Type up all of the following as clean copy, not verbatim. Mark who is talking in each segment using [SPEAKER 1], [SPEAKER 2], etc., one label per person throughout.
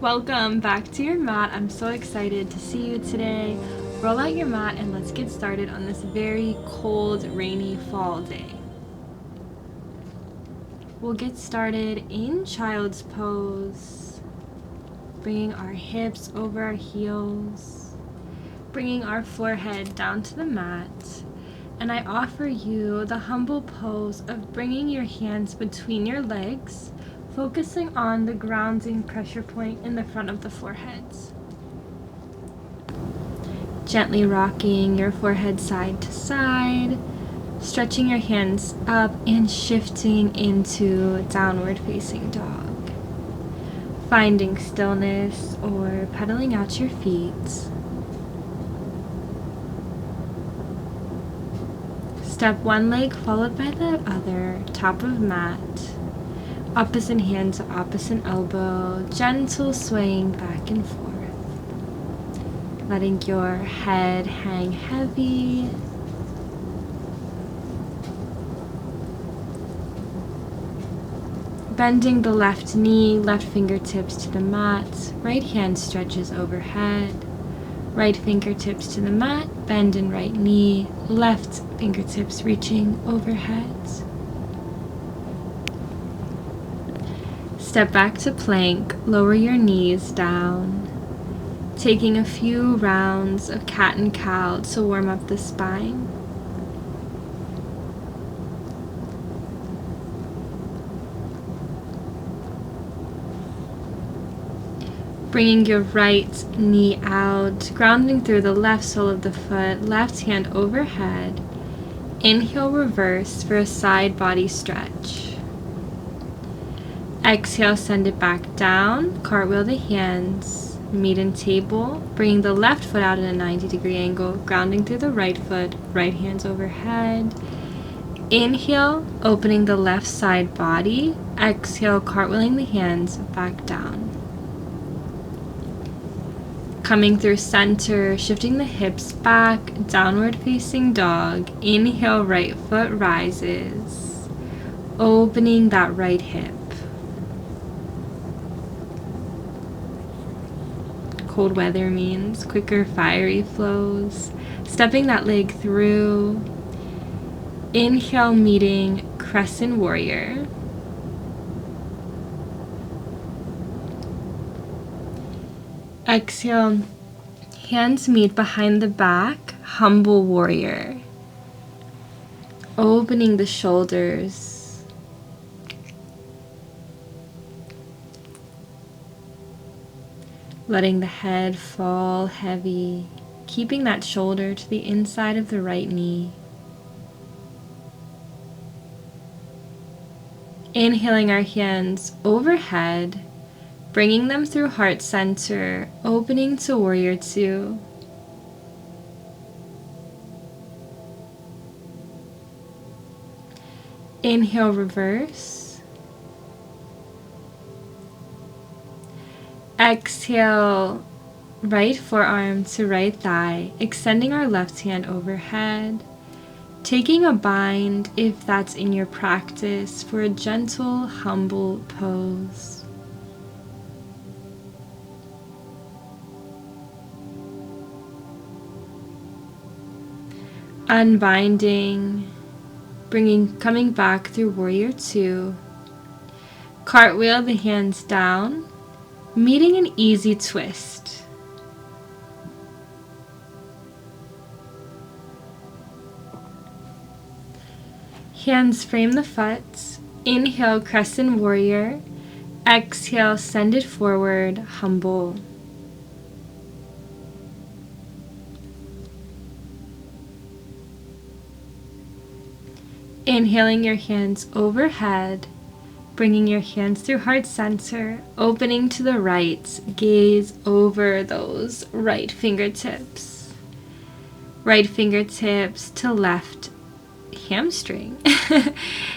[SPEAKER 1] Welcome back to your mat. I'm so excited to see you today. Roll out your mat and let's get started on this very cold, rainy fall day. We'll get started in child's pose, bringing our hips over our heels, bringing our forehead down to the mat. And I offer you the humble pose of bringing your hands between your legs, focusing on the grounding pressure point in the front of the forehead. Gently rocking your forehead side to side, stretching your hands up and shifting into downward facing dog. Finding stillness or pedaling out your feet. Step one leg followed by the other, top of mat. Opposite hand to opposite elbow, gentle swaying back and forth. Letting your head hang heavy. Bending the left knee, left fingertips to the mat, right hand stretches overhead. Right fingertips to the mat, bend in right knee, left fingertips reaching overhead. Step back to plank, lower your knees down. Taking a few rounds of cat and cow to warm up the spine. Bringing your right knee out, grounding through the left sole of the foot, left hand overhead. Inhale, reverse for a side body stretch. Exhale, send it back down, cartwheel the hands, meet in table, bringing the left foot out at a 90-degree angle, grounding through the right foot, right hands overhead. Inhale, opening the left side body. Exhale, cartwheeling the hands back down. Coming through center, shifting the hips back, downward facing dog. Inhale, right foot rises, opening that right hip. Cold weather means quicker, fiery flows. Stepping that leg through. Inhale, meeting Crescent Warrior. Exhale, hands meet behind the back, Humble Warrior. Opening the shoulders. Letting the head fall heavy, keeping that shoulder to the inside of the right knee. Inhaling our hands overhead, bringing them through heart center, opening to Warrior Two. Inhale, reverse. Exhale, right forearm to right thigh, extending our left hand overhead. Taking a bind if that's in your practice for a gentle, humble pose. Unbinding, coming back through Warrior Two. Cartwheel the hands down, meeting an easy twist. Hands frame the foot. Inhale, Crescent Warrior. Exhale, send it forward, humble. Inhaling your hands overhead, bringing your hands through heart center, opening to the right, gaze over those right fingertips. Right fingertips to left hamstring.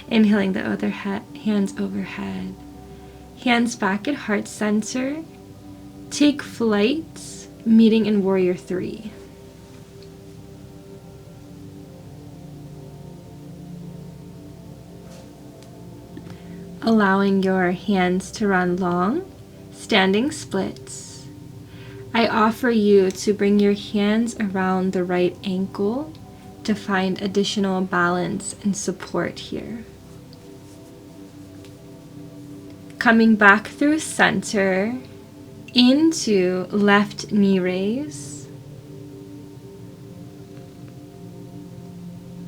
[SPEAKER 1] Inhaling the other hands overhead. Hands back at heart center. Take flight, meeting in Warrior Three. allowing your hands to run long. standing splits. I offer you to bring your hands around the right ankle to find additional balance and support here. Coming back through center into left knee raise.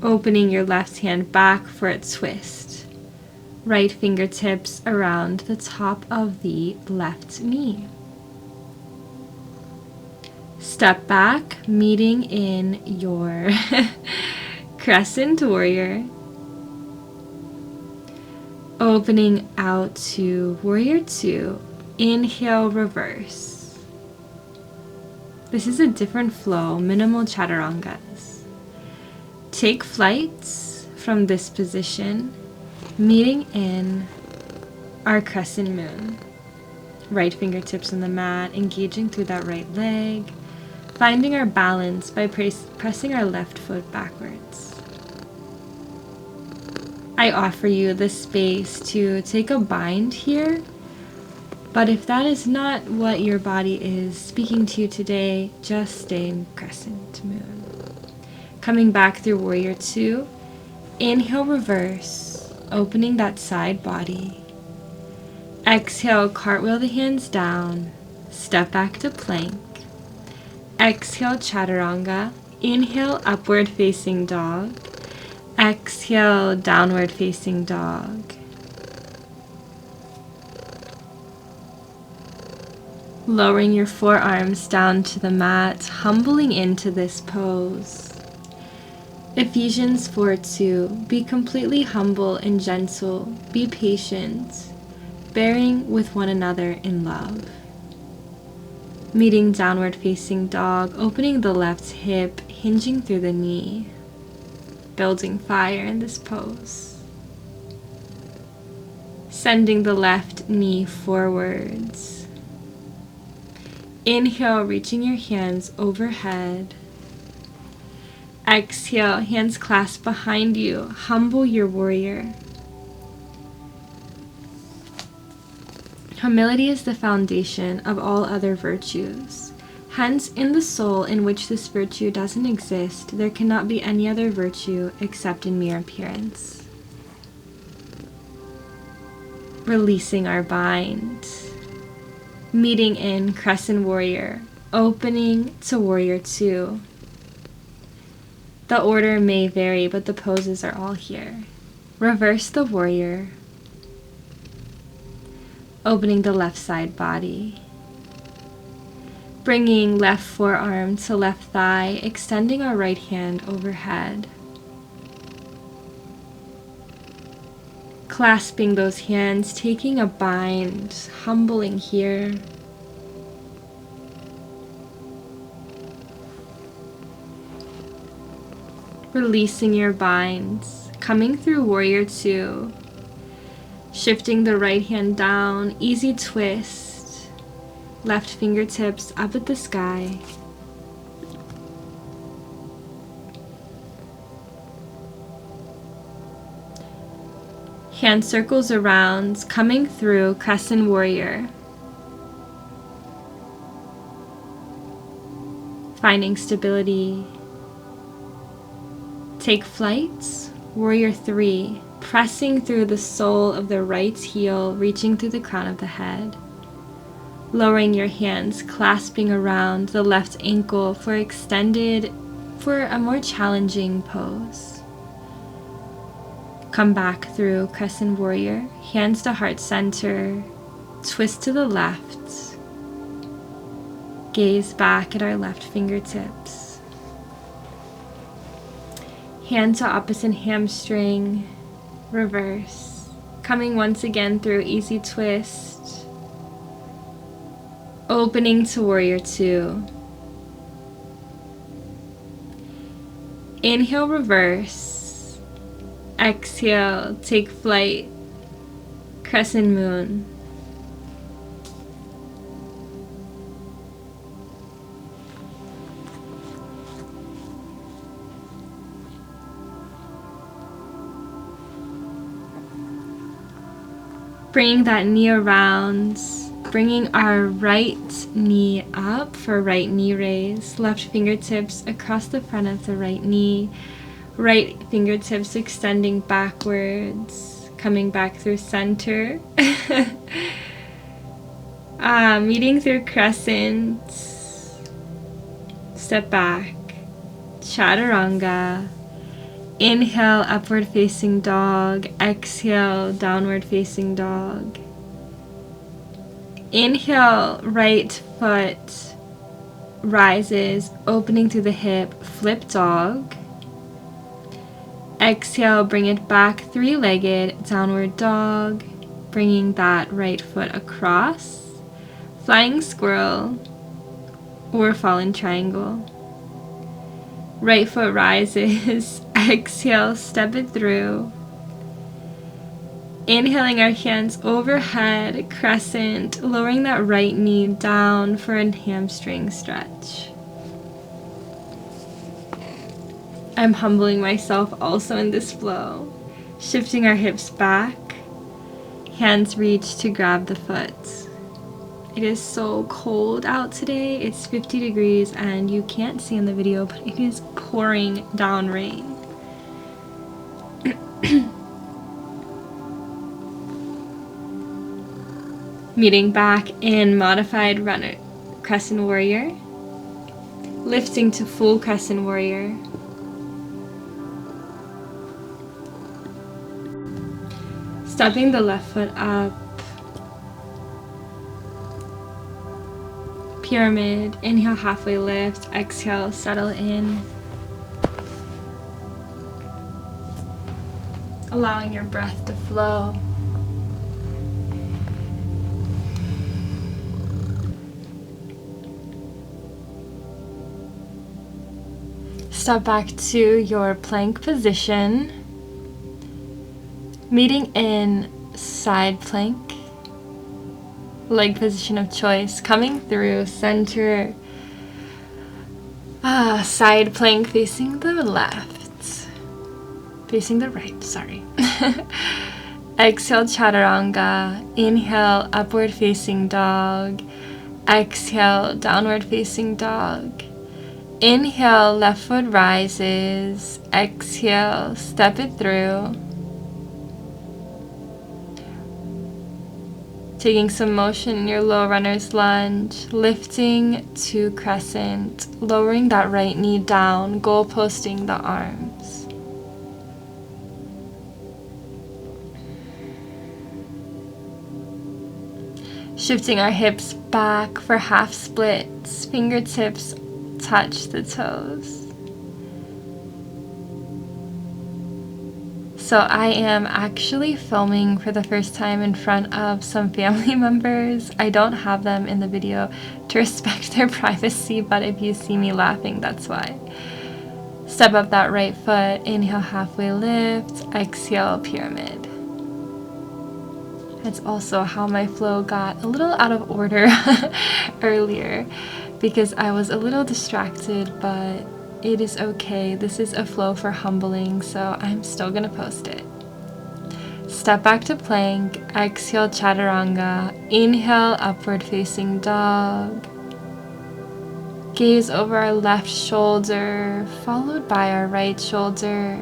[SPEAKER 1] Opening your left hand back for a twist. Right fingertips around the top of the left knee. Step back, meeting in your Crescent Warrior. Opening out to Warrior 2. Inhale, reverse. This is a different flow, minimal Chaturangas. Take flights from this position, meeting in our Crescent Moon. Right fingertips on the mat, engaging through that right leg, finding our balance by pressing our left foot backwards. I offer you the space to take a bind here, but if that is not what your body is speaking to you today, just stay in Crescent Moon. Coming back through Warrior 2, inhale, reverse, opening that side body. Exhale, cartwheel the hands down, step back to plank. Exhale, Chaturanga. Inhale, upward facing dog. Exhale, downward facing dog. Lowering your forearms down to the mat, humbling into this pose. Ephesians 4:2, be completely humble and gentle, be patient, bearing with one another in love. Meeting downward facing dog, opening the left hip, hinging through the knee. Building fire in this pose. Sending the left knee forwards. Inhale, reaching your hands overhead. Exhale, hands clasped behind you. Humble your warrior. Humility is the foundation of all other virtues. Hence, in the soul in which this virtue doesn't exist, there cannot be any other virtue except in mere appearance. Releasing our bind. Meeting in Crescent Warrior. Opening to Warrior 2. The order may vary, but the poses are all here. Reverse the warrior. Opening the left side body. Bringing left forearm to left thigh, extending our right hand overhead. Clasping those hands, taking a bind, humbling here. Releasing your binds, coming through Warrior 2. Shifting the right hand down, easy twist. Left fingertips up at the sky. Hand circles around, coming through Crescent Warrior. Finding stability. Take flight, Warrior 3. Pressing through the sole of the right heel, reaching through the crown of the head. Lowering your hands, clasping around the left ankle for a more challenging pose. Come back through Crescent Warrior, hands to heart center, twist to the left. Gaze back at our left fingertips. Hand to opposite hamstring. Reverse. Coming once again through easy twist. Opening to Warrior 2. Inhale, reverse. Exhale, take flight. Crescent Moon. Bringing that knee around, bringing our right knee up for right knee raise. Left fingertips across the front of the right knee. Right fingertips extending backwards, coming back through center. Meeting through crescent. Step back. Chaturanga. Inhale, upward facing dog. Exhale, downward facing dog. Inhale, right foot rises, opening through the hip, flip dog. Exhale, bring it back, three-legged, downward dog, bringing that right foot across. Flying squirrel or fallen triangle. Right foot rises, exhale, step it through. Inhaling our hands overhead, crescent, lowering that right knee down for a hamstring stretch. I'm humbling myself also in this flow, shifting our hips back, hands reach to grab the foot. It is so cold out today. It's 50 degrees and you can't see in the video, but it is pouring down rain. Meeting back in modified runner, crescent warrior. Lifting to full crescent warrior. Stepping the left foot up. Pyramid, inhale, halfway lift, exhale, settle in. Allowing your breath to flow. Step back to your plank position. Meeting in side plank. Leg position of choice, coming through center, side plank facing the left, facing the right, sorry. Exhale, chaturanga. Inhale, upward facing dog. Exhale, downward facing dog. Inhale, left foot rises. Exhale, step it through. Taking some motion in your low runner's lunge, lifting to crescent, lowering that right knee down, goal posting the arms. Shifting our hips back for half splits, fingertips touch the toes. So I am actually filming for the first time in front of some family members. I don't have them in the video to respect their privacy, but if you see me laughing, that's why. Step up that right foot, inhale, halfway lift, exhale, pyramid. That's also how my flow got a little out of order earlier because I was a little distracted, but it is okay. This is a flow for humbling, so I'm still gonna post it. Step back to plank, exhale, chaturanga, inhale, upward facing dog. Gaze over our left shoulder, followed by our right shoulder.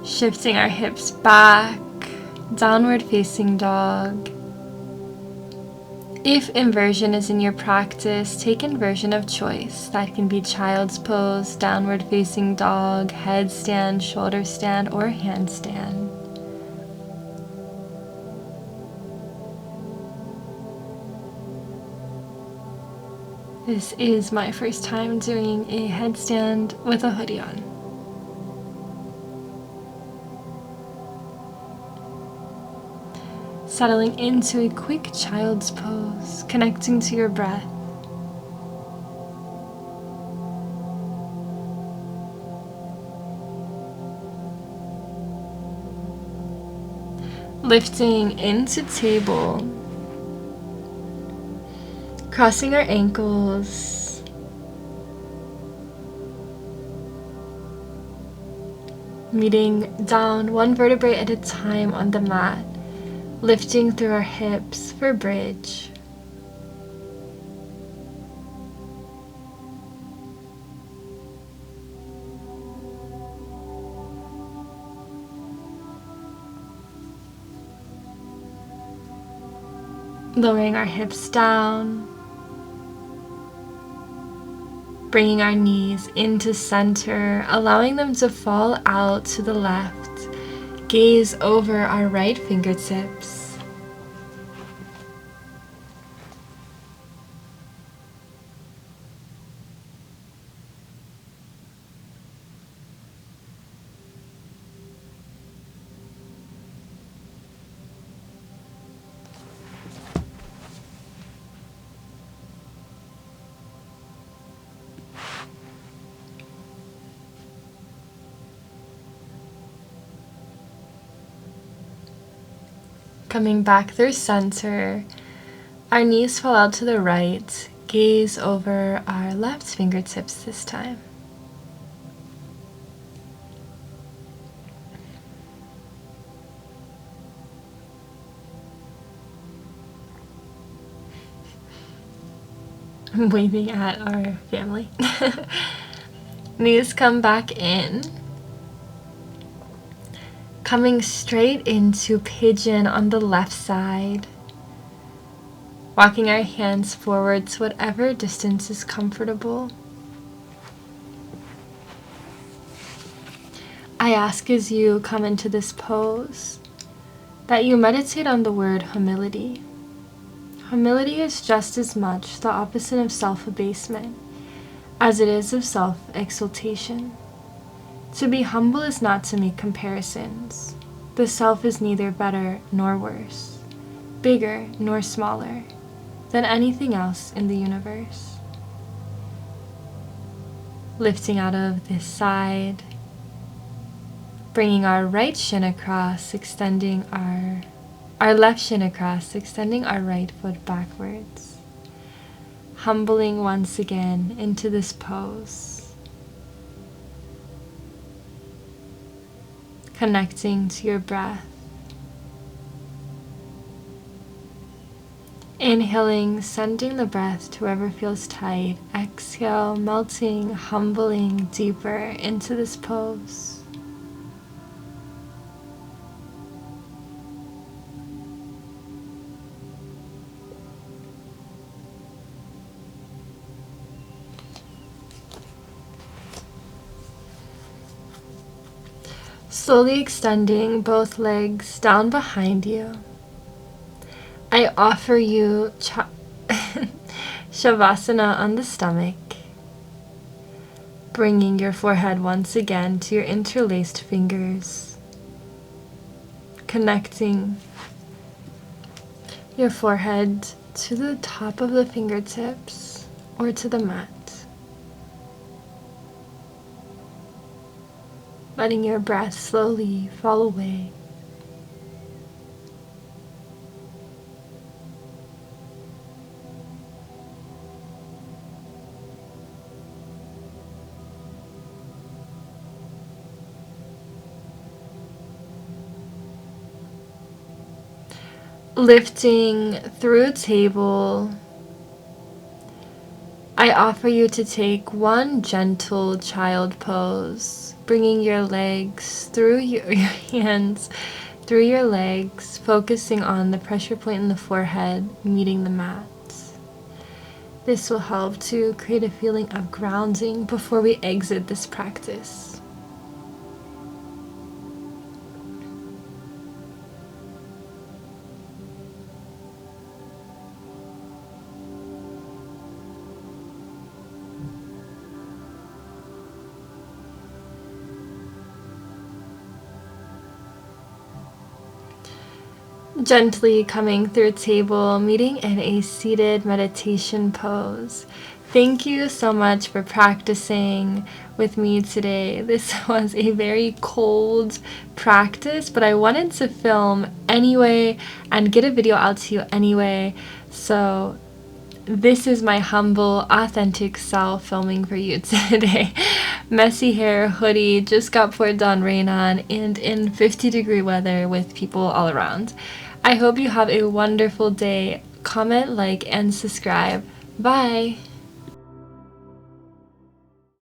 [SPEAKER 1] Shifting our hips back, downward facing dog. If inversion is in your practice, take inversion of choice. That can be child's pose, downward facing dog, headstand, shoulder stand, or handstand. This is my first time doing a headstand with a hoodie on. Settling into a quick child's pose, connecting to your breath. Lifting into table. Crossing our ankles. Meeting down one vertebrae at a time on the mat, lifting through our hips for bridge. Lowering our hips down, bringing our knees into center, allowing them to fall out to the left. Gaze over our right fingertips. Coming back through center, our knees fall out to the right. Gaze over our left fingertips this time. I'm waving at our family. Knees come back in. Coming straight into pigeon on the left side. Walking our hands forward to whatever distance is comfortable. I ask as you come into this pose that you meditate on the word humility. Humility is just as much the opposite of self-abasement as it is of self-exaltation. To be humble is not to make comparisons. The self is neither better nor worse, bigger nor smaller than anything else in the universe. Lifting out of this side, bringing our right shin across, extending our left shin across, extending our right foot backwards. Humbling once again into this pose. Connecting to your breath. Inhaling, sending the breath to wherever feels tight. Exhale, melting, humbling deeper into this pose. Slowly extending both legs down behind you. I offer you Shavasana on the stomach, bringing your forehead once again to your interlaced fingers, connecting your forehead to the top of the fingertips or to the mat. Letting your breath slowly fall away. Lifting through table, I offer you to take one gentle child pose, bringing your legs through your hands, through your legs, focusing on the pressure point in the forehead, meeting the mat. This will help to create a feeling of grounding before we exit this practice. Gently coming through table, meeting in a seated meditation pose. Thank you so much for practicing with me today. This was a very cold practice, but I wanted to film anyway and get a video out to you anyway. So this is my humble, authentic self filming for you today. Messy hair, hoodie, just got poured on rain on, and in 50-degree weather with people all around. I hope you have a wonderful day. Comment, like, and subscribe. Bye!